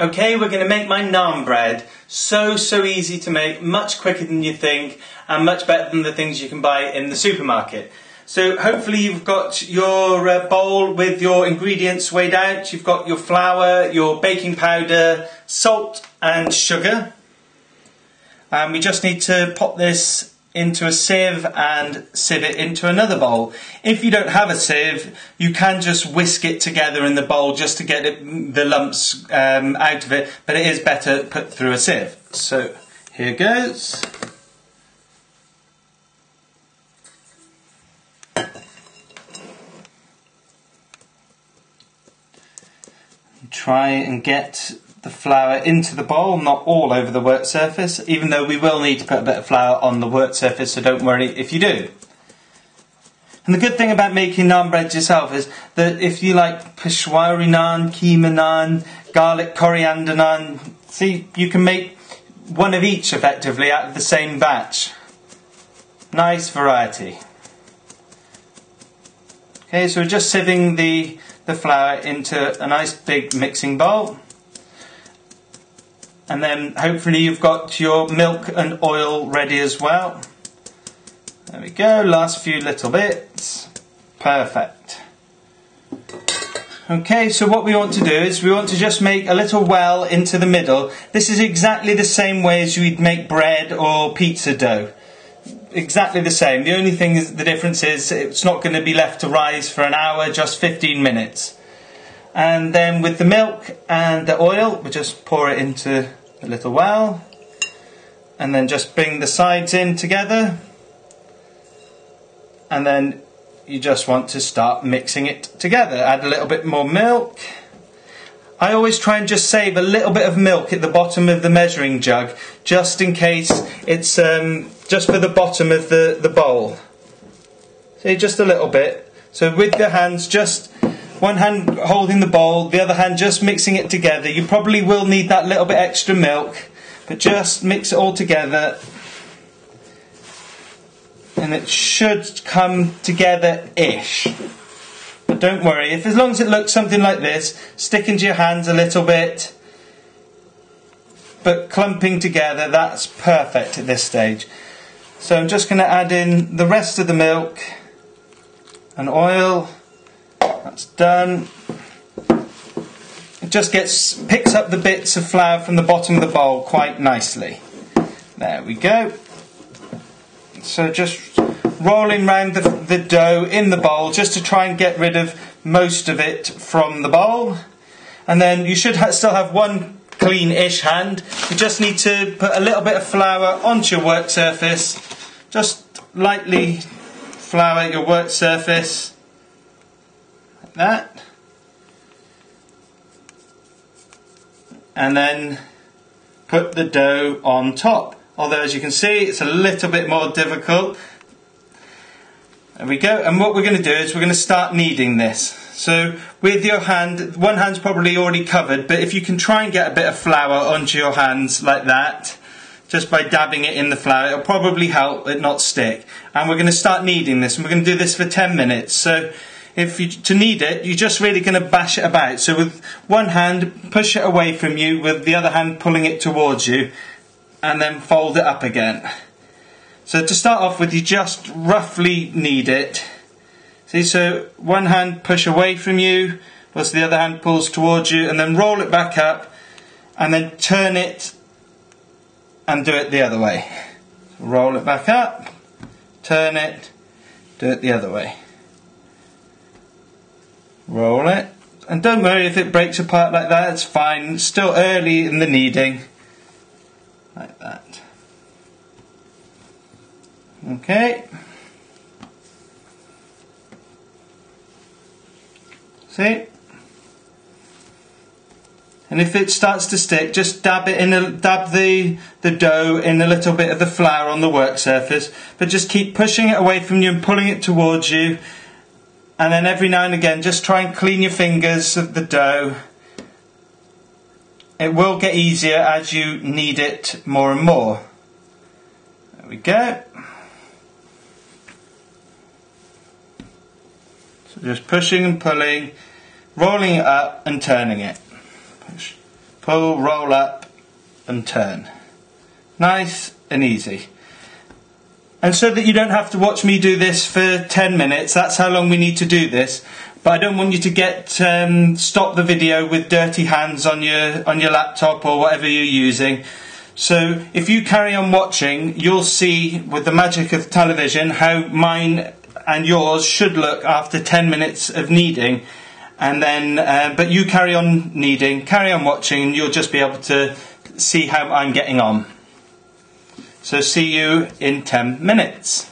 Okay, we're going to make my naan bread. So easy to make, much quicker than you think, and much better than the things you can buy in the supermarket. So hopefully you've got your bowl with your ingredients weighed out. You've got your flour, your baking powder, salt and sugar. And we just need to pop this into a sieve and sieve it into another bowl. If you don't have a sieve, you can just whisk it together in the bowl just to get the lumps out of it, but it is better put through a sieve. So here goes. Try and get the flour into the bowl, not all over the work surface, even though we will need to put a bit of flour on the work surface, so don't worry if you do. And the good thing about making naan bread yourself is that if you like peshwari naan, keema naan, garlic coriander naan, see, you can make one of each effectively out of the same batch. Nice variety. Okay, so we're just sieving the flour into a nice big mixing bowl. And then hopefully you've got your milk and oil ready as well. There we go, last few little bits. Perfect. Okay, so what we want to do is we want to just make a little well into the middle. This is exactly the same way as you'd make bread or pizza dough. Exactly the same. The only thing is, the difference is it's not going to be left to rise for an hour, just 15 minutes. And then with the milk and the oil, we just pour it into a little well, and then just bring the sides in together, and then you just want to start mixing it together. Add a little bit more milk. I always try and just save a little bit of milk at the bottom of the measuring jug, just in case it's just for the bottom of the bowl. See, just a little bit. So with your hands, just one hand holding the bowl, the other hand just mixing it together. You probably will need that little bit extra milk, but just mix it all together. And it should come together-ish. But don't worry, as long as it looks something like this, stick into your hands a little bit, but clumping together, that's perfect at this stage. So I'm just going to add in the rest of the milk and oil. That's done. It just picks up the bits of flour from the bottom of the bowl quite nicely. There we go. So just rolling round the dough in the bowl just to try and get rid of most of it from the bowl. And then you should still have one clean-ish hand. You just need to put a little bit of flour onto your work surface. Just lightly flour your work surface. That, and then put the dough on top, although as you can see it's a little bit more difficult. There we go. And what we're going to do is we're going to start kneading this. So with your hand, one hand's probably already covered, but if you can try and get a bit of flour onto your hands like that, just by dabbing it in the flour, it'll probably help it not stick. And we're going to start kneading this, and we're going to do this for 10 minutes. So to knead it, you're just really going to bash it about. So with one hand, push it away from you, with the other hand pulling it towards you, and then fold it up again. So to start off with, you just roughly knead it. See, so one hand push away from you, whilst the other hand pulls towards you, and then roll it back up, and then turn it and do it the other way. So roll it back up, turn it, do it the other way. Roll it, and don't worry if it breaks apart like that, it's fine. It's still early in the kneading. Like that. Okay. See? And if it starts to stick, just dab the dough in a little bit of the flour on the work surface, but just keep pushing it away from you and pulling it towards you. And then every now and again, just try and clean your fingers of the dough. It will get easier as you knead it more and more. There we go. So just pushing and pulling, rolling it up and turning it. Push, pull, roll up and turn. Nice and easy. And so that you don't have to watch me do this for 10 minutes, that's how long we need to do this. But I don't want you to stop the video with dirty hands on your laptop or whatever you're using. So if you carry on watching, you'll see with the magic of television how mine and yours should look after 10 minutes of kneading. And then, but you carry on kneading, carry on watching, and you'll just be able to see how I'm getting on. So see you in 10 minutes.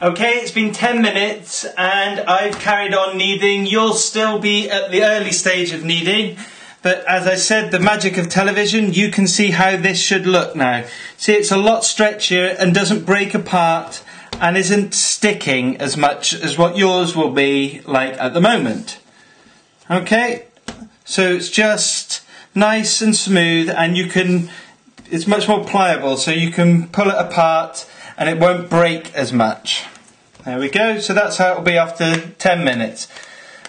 Okay, it's been 10 minutes and I've carried on kneading. You'll still be at the early stage of kneading, but as I said, the magic of television, you can see how this should look now. See, it's a lot stretchier and doesn't break apart and isn't sticking as much as what yours will be like at the moment. Okay, so it's just nice and smooth, and it's much more pliable, so you can pull it apart and it won't break as much. There we go, so that's how it'll be after 10 minutes.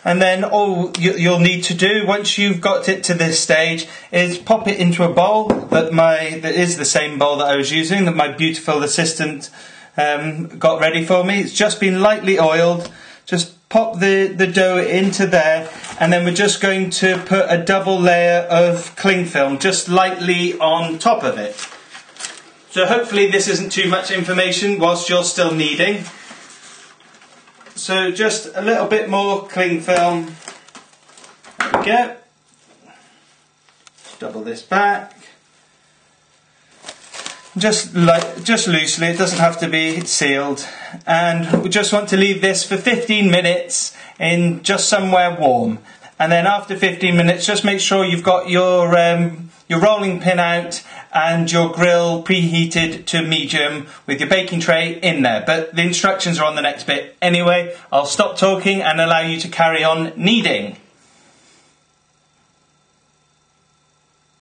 And then all you'll need to do once you've got it to this stage is pop it into a bowl that is the same bowl that I was using, that my beautiful assistant got ready for me. It's just been lightly oiled. Just pop the dough into there, and then we're just going to put a double layer of cling film just lightly on top of it. So hopefully this isn't too much information whilst you're still kneading. So just a little bit more cling film. There we go. Double this back. Just loosely, it doesn't have to be sealed. And we just want to leave this for 15 minutes in just somewhere warm. And then after 15 minutes, just make sure you've got your rolling pin out and your grill preheated to medium with your baking tray in there. But the instructions are on the next bit anyway. I'll stop talking and allow you to carry on kneading.